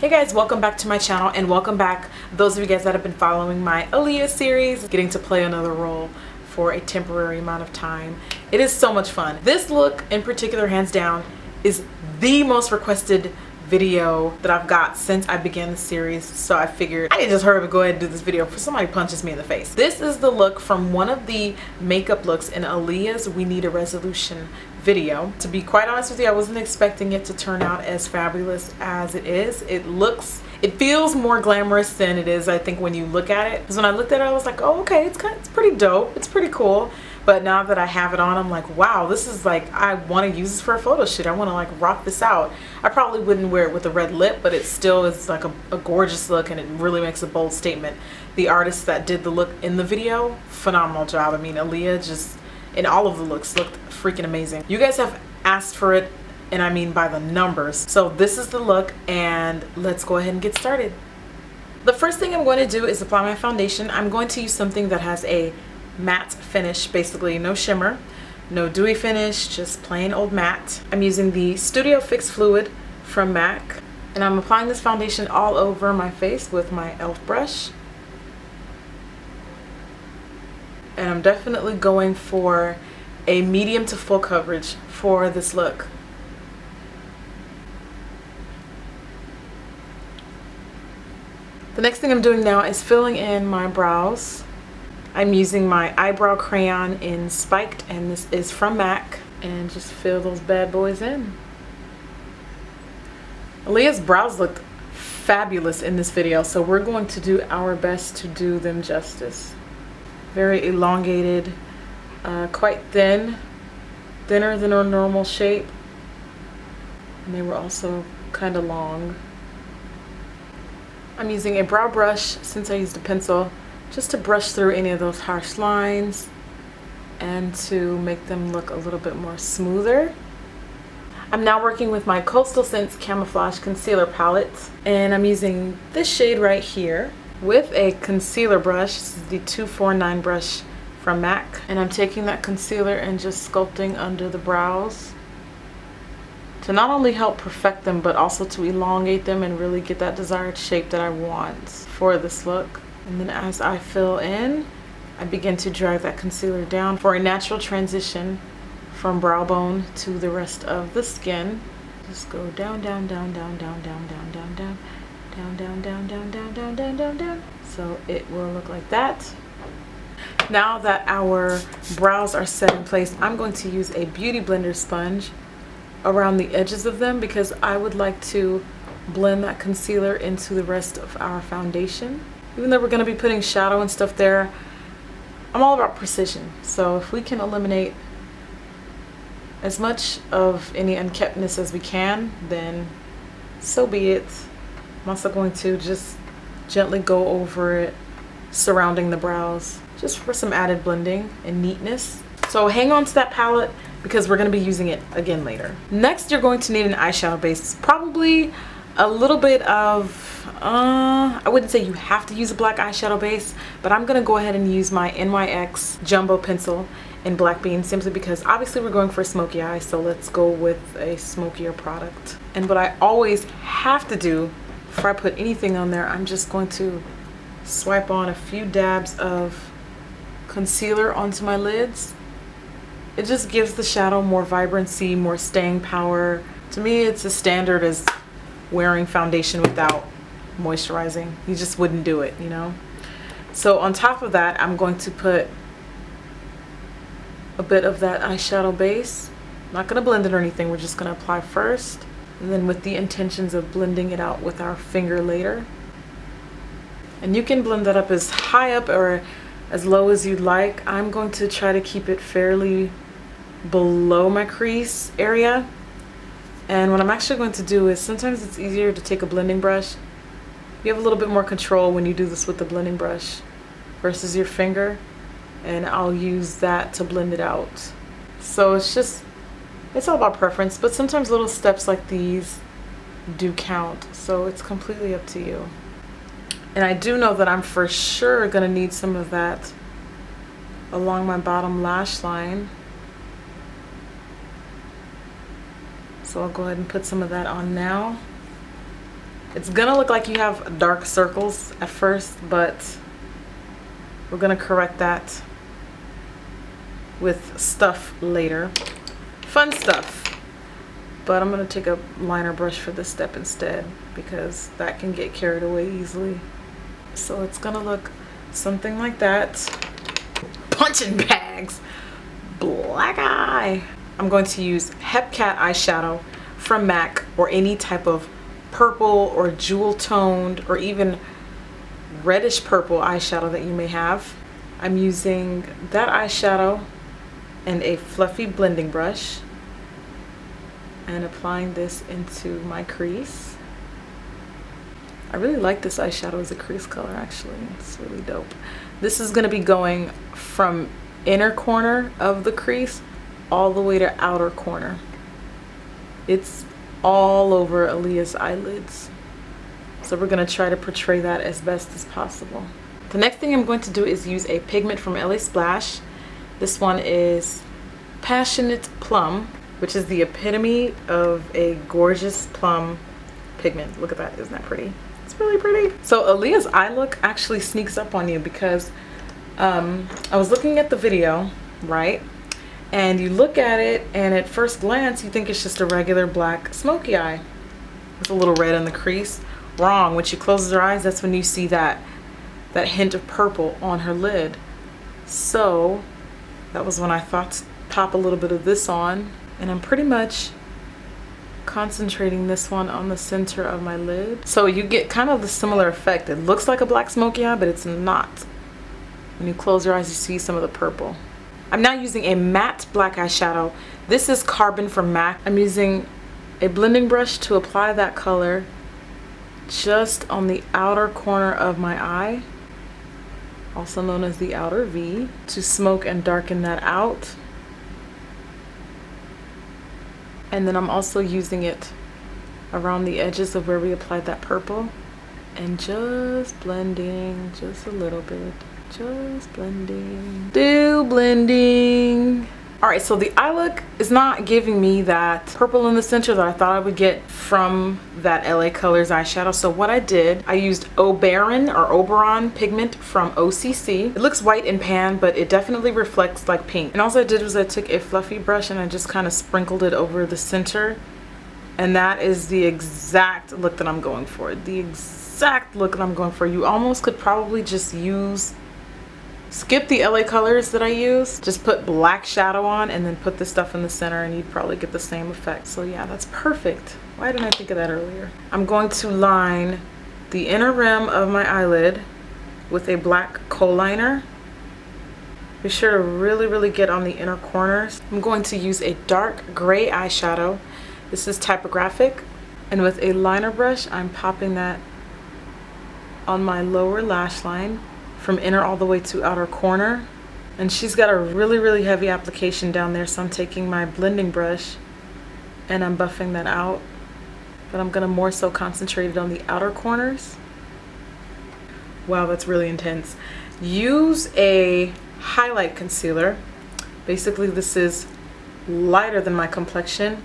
Hey guys, welcome back to my channel, and welcome back those of you guys that have been following my Aaliyah series, getting to play another role for a temporary amount of time. It is so much fun. This look in particular, hands down, is the most requested video that I've got since I began the series, so I figured I need to just hurry up and go ahead and do this video before somebody punches me in the face. This is the look from one of the makeup looks in Aaliyah's We Need a Resolution video. To be quite honest with you, I wasn't expecting it to turn out as fabulous as it is. It feels more glamorous than it is, I think, when you look at it. Because when I looked at it, I was like, oh, okay, it's pretty dope. It's pretty cool. But now that I have it on, I'm like, wow, this is like, I want to use this for a photo shoot. I want to like rock this out. I probably wouldn't wear it with a red lip, but it still is like a gorgeous look, and it really makes a bold statement. The artist that did the look in the video, phenomenal job. I mean, Aaliyah just, in all of the looks, looked freaking amazing. You guys have asked for it, and I mean by the numbers. So this is the look, and let's go ahead and get started. The first thing I'm going to do is apply my foundation. I'm going to use something that has a matte finish, basically no shimmer, no dewy finish, just plain old matte. I'm using the Studio Fix Fluid from MAC, and I'm applying this foundation all over my face with my e.l.f. brush. And I'm definitely going for a medium to full coverage for this look. The next thing I'm doing now is filling in my brows. I'm using my eyebrow crayon in Spiked, and this is from MAC, and just fill those bad boys in. Aaliyah's brows looked fabulous in this video, so we're going to do our best to do them justice. Very elongated, quite thin, thinner than a normal shape, and they were also kind of long. I'm using a brow brush since I used a pencil, just to brush through any of those harsh lines and to make them look a little bit more smoother. I'm now working with my Coastal Scents Camouflage Concealer Palette, and I'm using this shade right here with a concealer brush. This is the 249 brush from MAC, and I'm taking that concealer and just sculpting under the brows to not only help perfect them, but also to elongate them and really get that desired shape that I want for this look. And then as I fill in, I begin to drag that concealer down for a natural transition from brow bone to the rest of the skin. Just go down, down, down, down, down, down, down, down, down, down, down, down, down, down, down, down, down, down. So it will look like that. Now that our brows are set in place, I'm going to use a beauty blender sponge around the edges of them, because I would like to blend that concealer into the rest of our foundation. Even though we're going to be putting shadow and stuff there, I'm all about precision. So if we can eliminate as much of any unkeptness as we can, then so be it. I'm also going to just gently go over it, surrounding the brows, just for some added blending and neatness. So hang on to that palette, because we're going to be using it again later. Next, you're going to need an eyeshadow base. Probably a little bit of, I wouldn't say you have to use a black eyeshadow base, but I'm going to go ahead and use my NYX Jumbo Pencil in Black Bean, simply because obviously we're going for a smoky eye, so let's go with a smokier product. And what I always have to do before I put anything on there, I'm just going to swipe on a few dabs of concealer onto my lids. It just gives the shadow more vibrancy, more staying power. To me, it's as standard as wearing foundation without moisturizing. You just wouldn't do it, you know? So on top of that, I'm going to put a bit of that eyeshadow base. I'm not going to blend it or anything. We're just going to apply first, and then with the intentions of blending it out with our finger later. And you can blend that up as high up or as low as you'd like. I'm going to try to keep it fairly below my crease area. And what I'm actually going to do is, sometimes it's easier to take a blending brush. You have a little bit more control when you do this with the blending brush versus your finger, and I'll use that to blend it out. So it's all about preference, but sometimes little steps like these do count, so it's completely up to you. And I do know that I'm for sure gonna need some of that along my bottom lash line. So I'll go ahead and put some of that on now. It's gonna look like you have dark circles at first, but we're gonna correct that with stuff later. Fun stuff. But I'm gonna take a liner brush for this step instead because that can get carried away easily. So it's gonna look something like that. Punching bags. Black eye. I'm going to use Hepcat eyeshadow from MAC, or any type of purple or jewel toned or even reddish purple eyeshadow that you may have. I'm using that eyeshadow and a fluffy blending brush and applying this into my crease. I really like this eyeshadow as a crease color actually. It's really dope. This is going to be going from inner corner of the crease all the way to outer corner. It's all over Aaliyah's eyelids. So we're going to try to portray that as best as possible. The next thing I'm going to do is use a pigment from LA Splash. This one is Passionate Plum, which is the epitome of a gorgeous plum pigment. Look at that, isn't that pretty? It's really pretty. So Aaliyah's eye look actually sneaks up on you because I was looking at the video, right? And you look at it and at first glance you think it's just a regular black smoky eye with a little red in the crease. Wrong. When she closes her eyes, that's when you see that hint of purple on her lid. So that was when I thought to pop a little bit of this on, and I'm pretty much concentrating this one on the center of my lid. So you get kind of the similar effect. It looks like a black smoky eye, but it's not. When you close your eyes, you see some of the purple. I'm now using a matte black eyeshadow. This is Carbon from MAC. I'm using a blending brush to apply that color just on the outer corner of my eye, also known as the outer V, to smoke and darken that out. And then I'm also using it around the edges of where we applied that purple and just blending just a little bit. Just blending. Still blending. Alright, so the eye look is not giving me that purple in the center that I thought I would get from that LA Colors eyeshadow. So what I did, I used Oberon pigment from OCC. It looks white in pan, but it definitely reflects like pink. And all I did was I took a fluffy brush and I just kind of sprinkled it over the center. And that is the exact look that I'm going for. The exact look that I'm going for. You almost could probably just skip the LA Colors that I use, just put black shadow on and then put this stuff in the center and you'd probably get the same effect. So yeah, that's perfect. Why didn't I think of that earlier? I'm going to line the inner rim of my eyelid with a black kohl liner. Be sure to really get on the inner corners. I'm going to use a dark gray eyeshadow. This is Typographic. And with a liner brush, I'm popping that on my lower lash line, from inner all the way to outer corner. And she's got a really heavy application down there, so I'm taking my blending brush and I'm buffing that out, but I'm gonna more so concentrate it on the outer corners. Wow, that's really intense. Use a highlight concealer. Basically this is lighter than my complexion,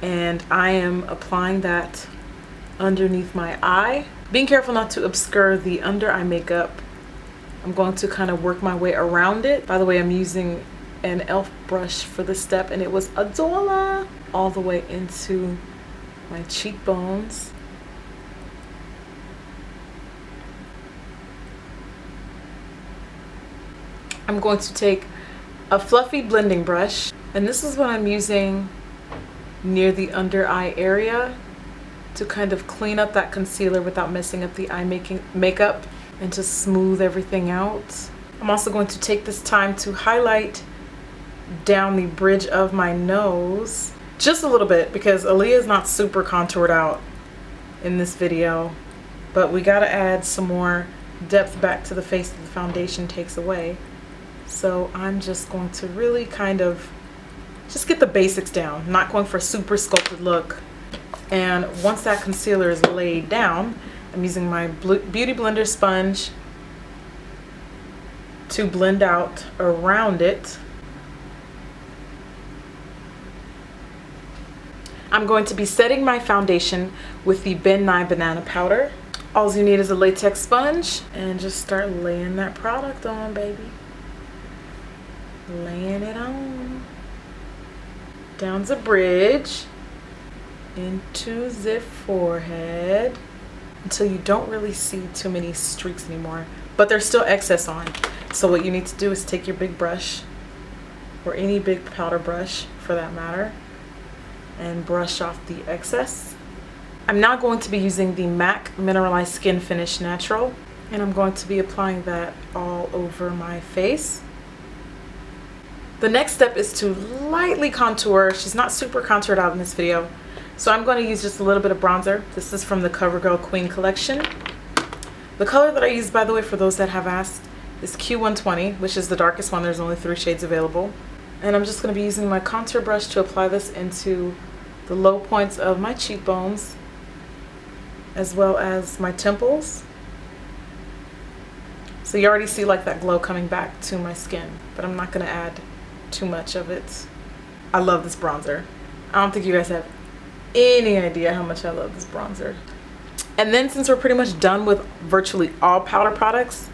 and I am applying that underneath my eye, being careful not to obscure the under eye makeup. I'm going to kind of work my way around it. By the way, I'm using an e.l.f. brush for this step, and it was Adola, all the way into my cheekbones. I'm going to take a fluffy blending brush, and this is what I'm using near the under eye area to kind of clean up that concealer without messing up the eye makeup and to smooth everything out. I'm also going to take this time to highlight down the bridge of my nose just a little bit, because Aaliyah is not super contoured out in this video, but we gotta add some more depth back to the face that the foundation takes away. So I'm just going to really kind of just get the basics down, not going for a super sculpted look. And once that concealer is laid down, I'm using my Beauty Blender sponge to blend out around it. I'm going to be setting my foundation with the Ben Nye Banana Powder. All you need is a latex sponge and just start laying that product on, baby. Laying it on. Down the bridge. Into the forehead. Until you don't really see too many streaks anymore. But there's still excess on. So what you need to do is take your big brush, or any big powder brush for that matter, and brush off the excess. I'm now going to be using the MAC Mineralized Skin Finish Natural, and I'm going to be applying that all over my face. The next step is to lightly contour. She's not super contoured out in this video, so I'm going to use just a little bit of bronzer. This is from the CoverGirl Queen collection. The color that I use, by the way, for those that have asked, is Q120, which is the darkest one. There's only 3 shades available. And I'm just going to be using my contour brush to apply this into the low points of my cheekbones, as well as my temples. So you already see like that glow coming back to my skin, but I'm not going to add too much of it. I love this bronzer. I don't think you guys have any idea how much I love this bronzer. And then since we're pretty much done with virtually all powder products,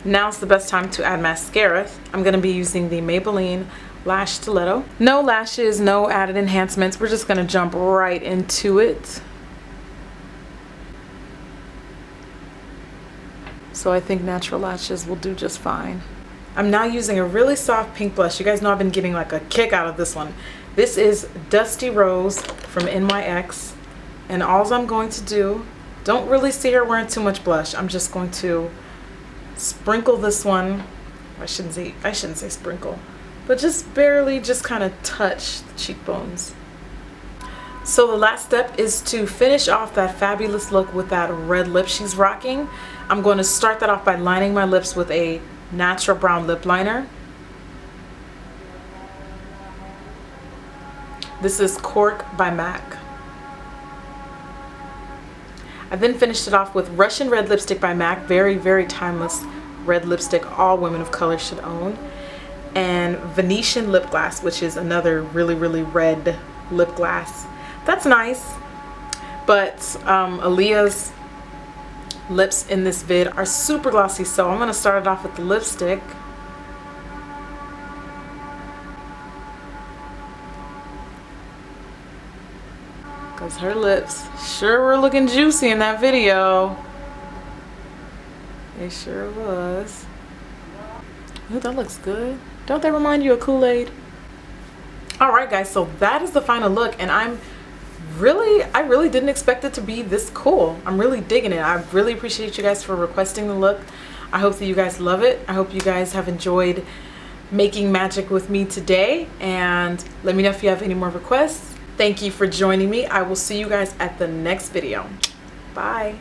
now's the best time to add mascara. I'm going to be using the Maybelline Lash Stiletto. No lashes, no added enhancements. We're just going to jump right into it. So I think natural lashes will do just fine. I'm now using a really soft pink blush. You guys know I've been getting like a kick out of this one. This is Dusty Rose from NYX. And all I'm going to do, don't really see her wearing too much blush. I'm just going to sprinkle this one. I shouldn't say sprinkle, but just barely, just kind of touch the cheekbones. So the last step is to finish off that fabulous look with that red lip she's rocking. I'm going to start that off by lining my lips with a natural brown lip liner. This is Cork by MAC. I then finished it off with Russian Red Lipstick by MAC. Very, very timeless red lipstick all women of color should own. And Venetian Lip Glass, which is another really, really red lip glass. That's nice. But Aaliyah's lips in this vid are super glossy, so I'm going to start it off with the lipstick. Because her lips sure were looking juicy in that video. It sure was. Ooh, that looks good. Don't they remind you of Kool-Aid? Alright guys, so that is the final look, and I really didn't expect it to be this cool. I'm really digging it. I really appreciate you guys for requesting the look. I hope that you guys love it. I hope you guys have enjoyed making magic with me today, and let me know if you have any more requests. Thank you for joining me. I will see you guys at the next video. Bye.